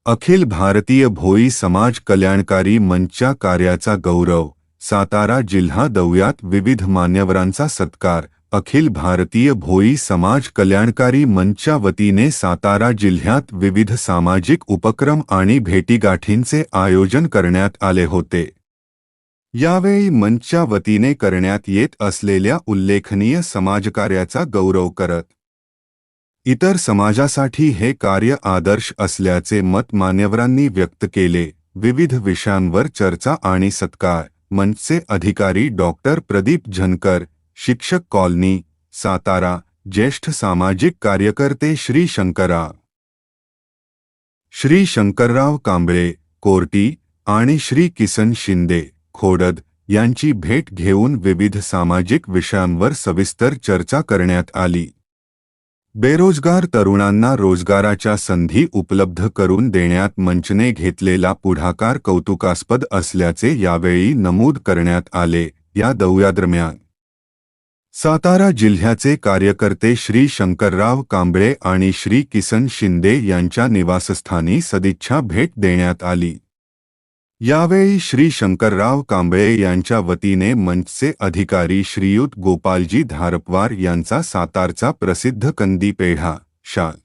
अखिल भारतीय भोई समाज कल्याणकारी मंचच्या कार्याचा गौरव, सातारा जिल्हा दौऱ्यात विविध मान्यवरांचा सत्कार। अखिल भारतीय भोई समाज कल्याणकारी मंचच्या वतीने सातारा जिल्ह्यात विविध सामाजिक उपक्रम आणि भेटीगाठींचे आयोजन करण्यात आले होते। यावेळी मंचच्या वतीने करण्यात येत असलेल्या उल्लेखनीय समाजकार्याचा गौरव करत इतर समाजासाठी हे कार्य आदर्श असल्याचे मत मान्यवरांनी व्यक्त केले। विविध विषयांवर चर्चा आणि सत्कार। मंचचे अधिकारी डॉक्टर प्रदीप झनकर, शिक्षक कॉलनी, सातारा, ज्येष्ठ सामाजिक कार्यकर्ते श्री शंकरराव कांबळे, कोर्टी आणि श्री किसन शिंदे, खोडद यांची भेट घेऊन विविध सामाजिक विषयांवर सविस्तर चर्चा करण्यात आली। बेरोजगार तरुणांना रोजगाराच्या संधी उपलब्ध करून देण्यात मंचने घेतलेला पुढाकार कौतुकास्पद असल्याचे यावेळी नमूद करण्यात आले। या दौऱ्यादरम्यान सातारा जिल्ह्याचे कार्यकर्ते श्री शंकरराव कांबळे आणि श्री किसन शिंदे यांच्या निवासस्थानी सदिच्छा भेट देण्यात आली। यावेळी श्री शंकरराव कांबळे यांच्या वतीने मंचचे अधिकारी श्रीयुत गोपालजी धारपवार यांचा सातारचा प्रसिद्ध कंदी पेढा, शाल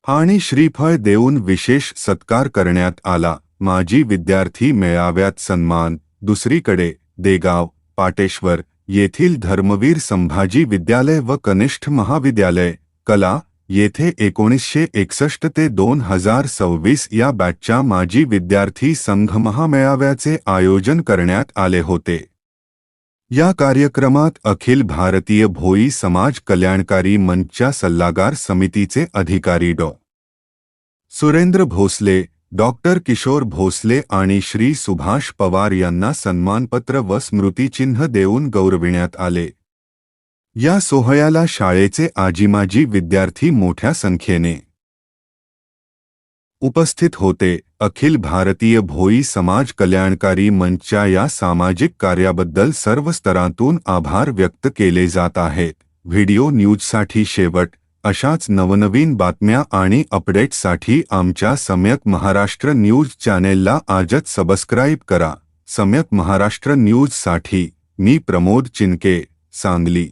आणि श्रीफळ देऊन विशेष सत्कार करण्यात आला। माजी विद्यार्थी मेळाव्यात सन्मान। दुसरीकडे देगाव, पाटेश्वर येथील धर्मवीर संभाजी विद्यालय व कनिष्ठ महाविद्यालय, कला येथे 1961 ते 2026 या बॅचच्या माजी विद्यार्थी संघ महामेळाव्याचे आयोजन करण्यात आले होते। या कार्यक्रमात अखिल भारतीय भोई समाज कल्याणकारी मंचच्या सल्लागार समितीचे अधिकारी सुरेंद्र भोसले, डॉक्टर किशोर भोसले आणि श्री सुभाष पवार यांना सन्मानपत्र व स्मृतिचिन्ह देऊन गौरविण्यात आले। या सोहळ्याला शाळेचे आजीमाजी विद्यार्थी मोठ्या संख्येने उपस्थित होते। अखिल भारतीय भोई समाज कल्याणकारी मंचच्या या सामाजिक कार्याबद्दल सर्व स्तरातून आभार व्यक्त केले जात आहेत। व्हिडिओ न्यूजसाठी शेवट। अशाच नवनवीन बातम्या आणि अपडेट्ससाठी आमच्या सम्यक महाराष्ट्र न्यूज चॅनेलला आजच सबस्क्राईब करा। सम्यक महाराष्ट्र न्यूजसाठी मी प्रमोद चिनके, सांगली।